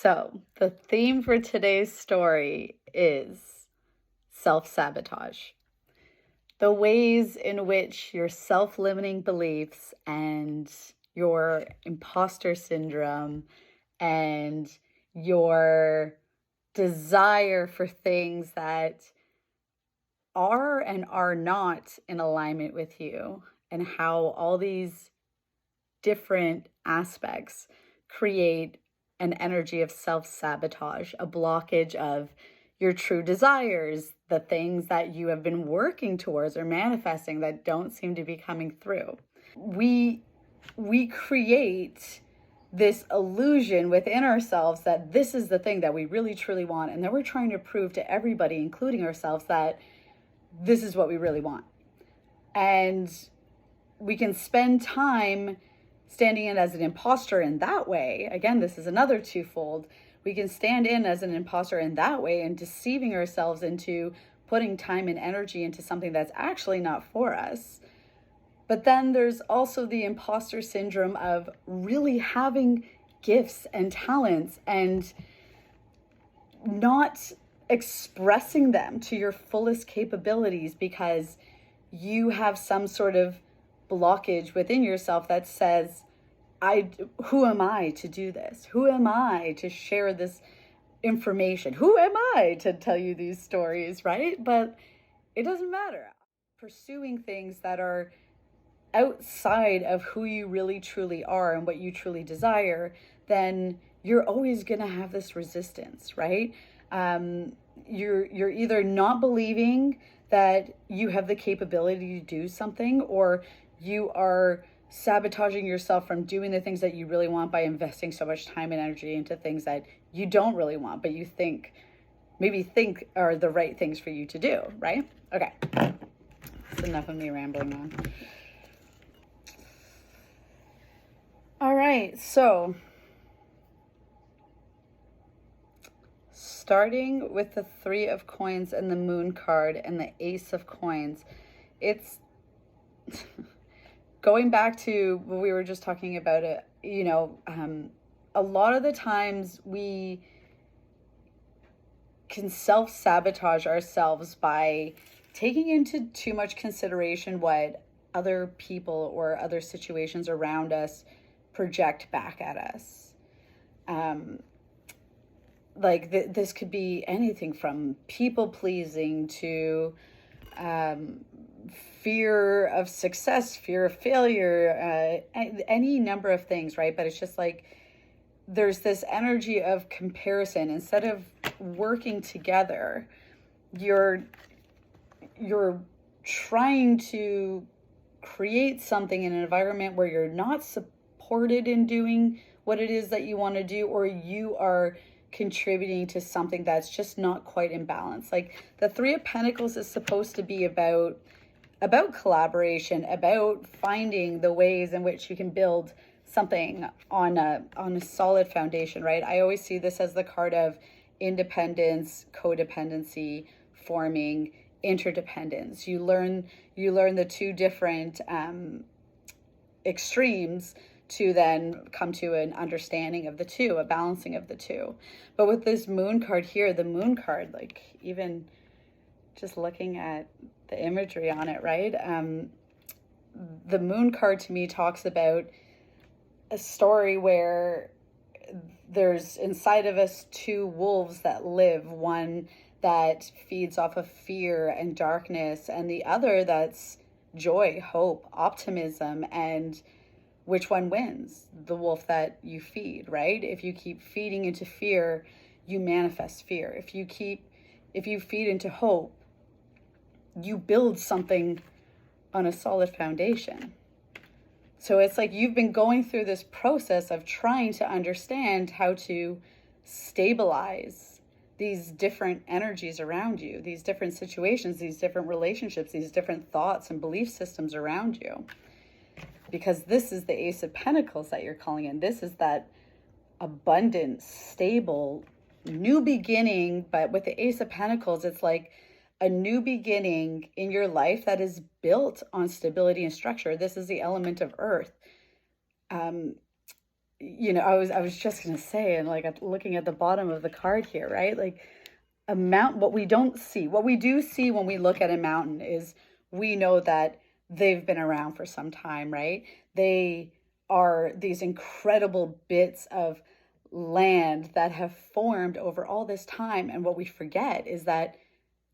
So, the theme for today's story is self-sabotage. The ways in which your self-limiting beliefs and your imposter syndrome and your desire for things that are and are not in alignment with you, and how all these different aspects create an energy of self sabotage, a blockage of your true desires, the things that you have been working towards or manifesting that don't seem to be coming through. We create this illusion within ourselves that this is the thing that we really truly want, and then we're trying to prove to everybody, including ourselves, that this is what we really want. And we can spend time standing in as an imposter in that way. Again, this is another twofold. We can stand in as an imposter in that way and deceiving ourselves into putting time and energy into something that's actually not for us. But then there's also the imposter syndrome of really having gifts and talents and not expressing them to your fullest capabilities because you have some sort of blockage within yourself that says, who am I to do this? Who am I to share this information? Who am I to tell you these stories, right? But it doesn't matter. Pursuing things that are outside of who you really truly are and what you truly desire, then you're always going to have this resistance, right? You're either not believing that you have the capability to do something, or you are sabotaging yourself from doing the things that you really want by investing so much time and energy into things that you don't really want, but you maybe think are the right things for you to do, right? Okay. That's enough of me rambling on. All right, so starting with the Three of Coins and the Moon card and the Ace of Coins, it's going back to what we were just talking about, a lot of the times we can self-sabotage ourselves by taking into too much consideration what other people or other situations around us project back at us. This could be anything from people pleasing to fear of success, fear of failure, any number of things, right? But it's just like there's this energy of comparison. Instead of working together, you're trying to create something in an environment where you're not supported in doing what it is that you want to do, or you are contributing to something that's just not quite in balance. Like the Three of Pentacles is supposed to be about collaboration, about finding the ways in which you can build something on a solid foundation, right? I always see this as the card of independence, codependency, forming interdependence. You learn the two different extremes to then come to an understanding of the two, a balancing of the two. But with this Moon card here, the Moon card, like even just looking at the imagery on it, right? The Moon card to me talks about a story where there's inside of us two wolves that live, one that feeds off of fear and darkness, and the other that's joy, hope, optimism. And which one wins? The wolf that you feed, right? If you keep feeding into fear, you manifest fear. If you feed into hope, you build something on a solid foundation. So it's like you've been going through this process of trying to understand how to stabilize these different energies around you, these different situations, these different relationships, these different thoughts and belief systems around you. Because this is the Ace of Pentacles that you're calling in. This is that abundant, stable, new beginning. But with the Ace of Pentacles, it's like a new beginning in your life that is built on stability and structure. This is the element of earth. I was just gonna say, and like looking at the bottom of the card here, right? Like a mount, what we don't see, what we do see when we look at a mountain is we know that they've been around for some time, right? They are these incredible bits of land that have formed over all this time. And what we forget is that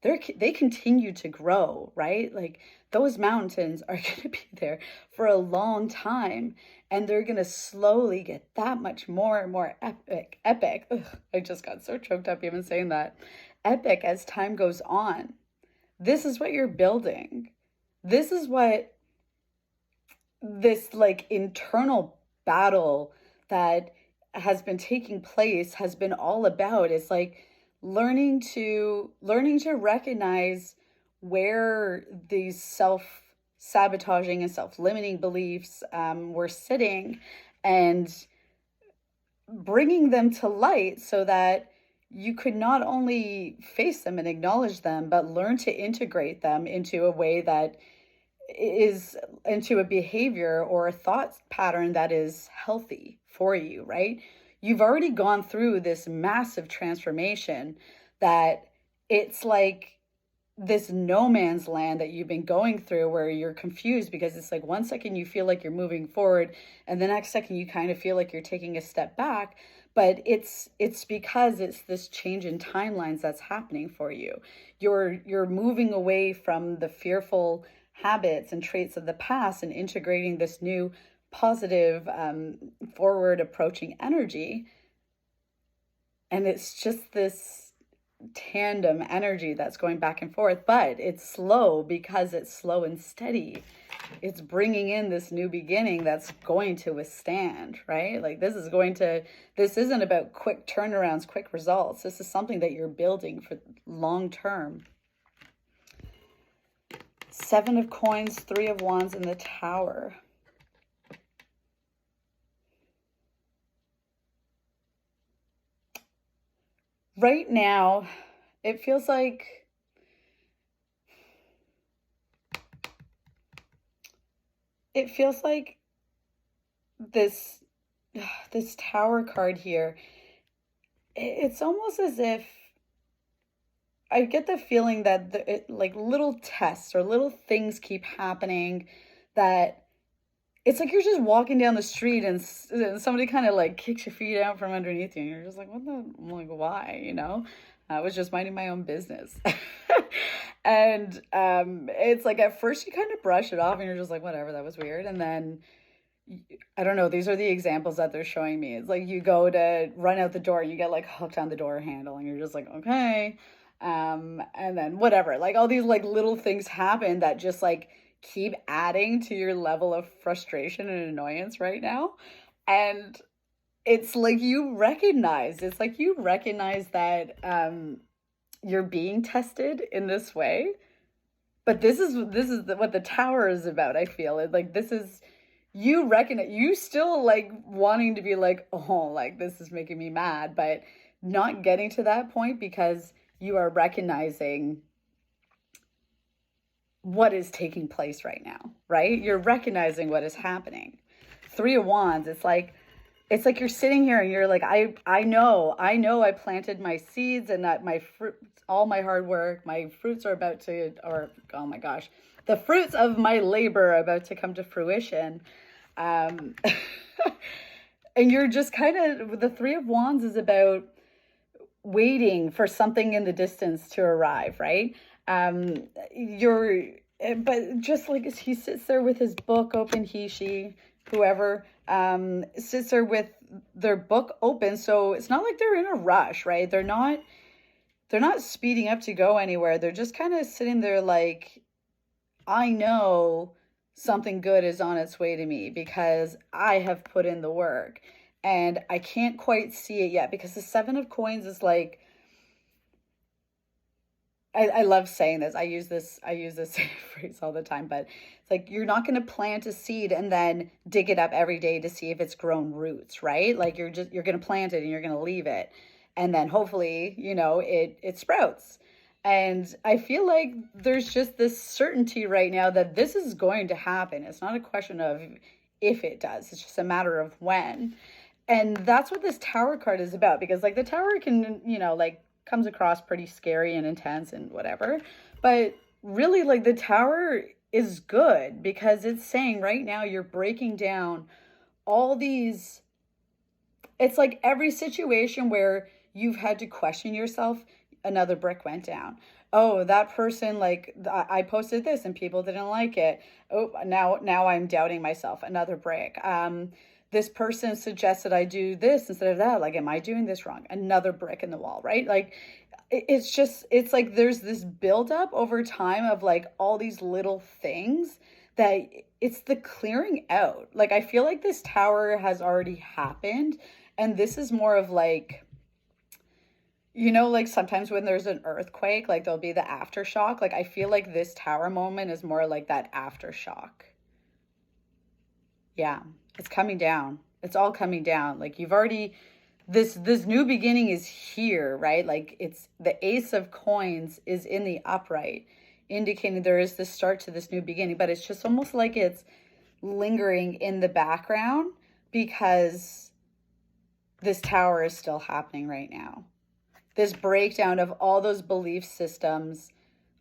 they continue to grow, right? Like those mountains are going to be there for a long time, and they're going to slowly get that much more and more epic. Ugh, I just got so choked up even saying that. Epic as time goes on. This is what you're building. This is what this like internal battle that has been taking place has been all about. It's like learning to recognize where these self-sabotaging and self-limiting beliefs were sitting, and bringing them to light so that you could not only face them and acknowledge them, but learn to integrate them into a way that is into a behavior or a thought pattern that is healthy for you, right? You've already gone through this massive transformation that it's like this no man's land that you've been going through, where you're confused because it's like one second you feel like you're moving forward and the next second you kind of feel like you're taking a step back. But it's because it's this change in timelines that's happening for you. You're moving away from the fearful habits and traits of the past and integrating this new positive forward approaching energy. And it's just this tandem energy that's going back and forth, but it's slow because it's slow and steady. It's bringing in this new beginning that's going to withstand, right? Like this isn't about quick turnarounds, quick results. This is something that you're building for long term. Seven of Coins, Three of Wands, and the Tower. Right now, it feels like this this Tower card here. It's almost as if I get the feeling that like little tests or little things keep happening, that it's like you're just walking down the street and somebody kind of like kicks your feet out from underneath you, and you're just like, what the, I'm like, why, I was just minding my own business. And it's like at first you kind of brush it off and you're just like, whatever, that was weird. And then I don't know, these are the examples that they're showing me. It's like you go to run out the door and you get like hooked on the door handle and you're just like, okay. And then whatever, like all these like little things happen that just like keep adding to your level of frustration and annoyance right now. And it's like you recognize that you're being tested in this way. But this is what the Tower is about. I feel it like this is you recognize, you still like wanting to be like, oh, like this is making me mad, but not getting to that point because you are recognizing what is taking place right now, right? You're recognizing what is happening. Three of Wands, it's like you're sitting here and you're like, I know I planted my seeds and that my fruit, all my hard work, my fruits are about to, or oh my gosh, the fruits of my labor are about to come to fruition. And you're just kind of, the Three of Wands is about waiting for something in the distance to arrive, right? But just like he sits there with his book open, she, whoever, sits there with their book open. So it's not like they're in a rush, right? They're not speeding up to go anywhere. They're just kind of sitting there like, I know something good is on its way to me because I have put in the work, and I can't quite see it yet because the Seven of Coins is like, I love saying this. I use this phrase all the time, but it's like you're not going to plant a seed and then dig it up every day to see if it's grown roots, right? Like you're going to plant it and you're going to leave it, and then hopefully, it sprouts. And I feel like there's just this certainty right now that this is going to happen. It's not a question of if it does. It's just a matter of when. And that's what this Tower card is about, because like the Tower can, like comes across pretty scary and intense and whatever. But really, like the Tower is good because it's saying right now you're breaking down all these, it's like every situation where you've had to question yourself, another brick went down. Oh, that person, like I posted this and people didn't like it. Oh, now I'm doubting myself, another brick. This person suggested I do this instead of that. Like, am I doing this wrong? Another brick in the wall, right? Like, it's like there's this buildup over time of like all these little things that it's the clearing out. Like, I feel like this Tower has already happened. And this is more of like, like sometimes when there's an earthquake, like there'll be the aftershock. Like, I feel like this Tower moment is more like that aftershock. Yeah, it's coming down. It's all coming down. Like you've already, this new beginning is here, right? Like it's the Ace of Coins is in the upright, indicating there is this start to this new beginning, but it's just almost like it's lingering in the background because this Tower is still happening right now. This breakdown of all those belief systems,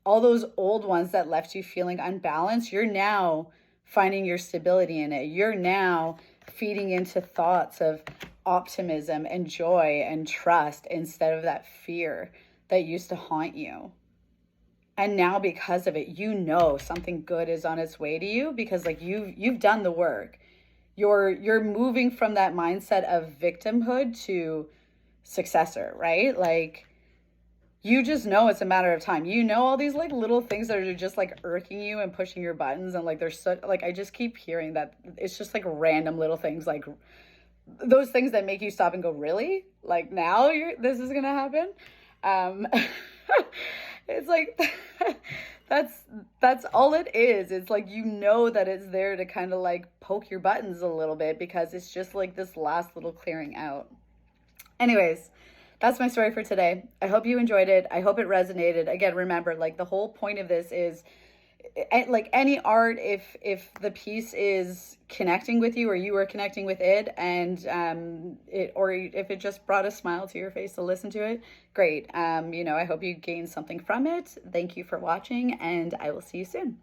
all those old ones that left you feeling unbalanced, you're now finding your stability in it. You're now feeding into thoughts of optimism and joy and trust instead of that fear that used to haunt you. And now because of it, something good is on its way to you because like you've done the work. You're moving from that mindset of victimhood to successor, right? Like you just know it's a matter of time. All these like little things that are just like irking you and pushing your buttons, and like there's so like I just keep hearing that it's just like random little things, like those things that make you stop and go, really? Like now this is gonna happen? It's like that's all it is. It's like that it's there to kind of like poke your buttons a little bit because it's just like this last little clearing out. Anyways, that's my story for today. I hope you enjoyed it. I hope it resonated. Again, remember, like the whole point of this is like any art, if the piece is connecting with you or you are connecting with it, and or if it just brought a smile to your face to listen to it, great. I hope you gained something from it. Thank you for watching, and I will see you soon.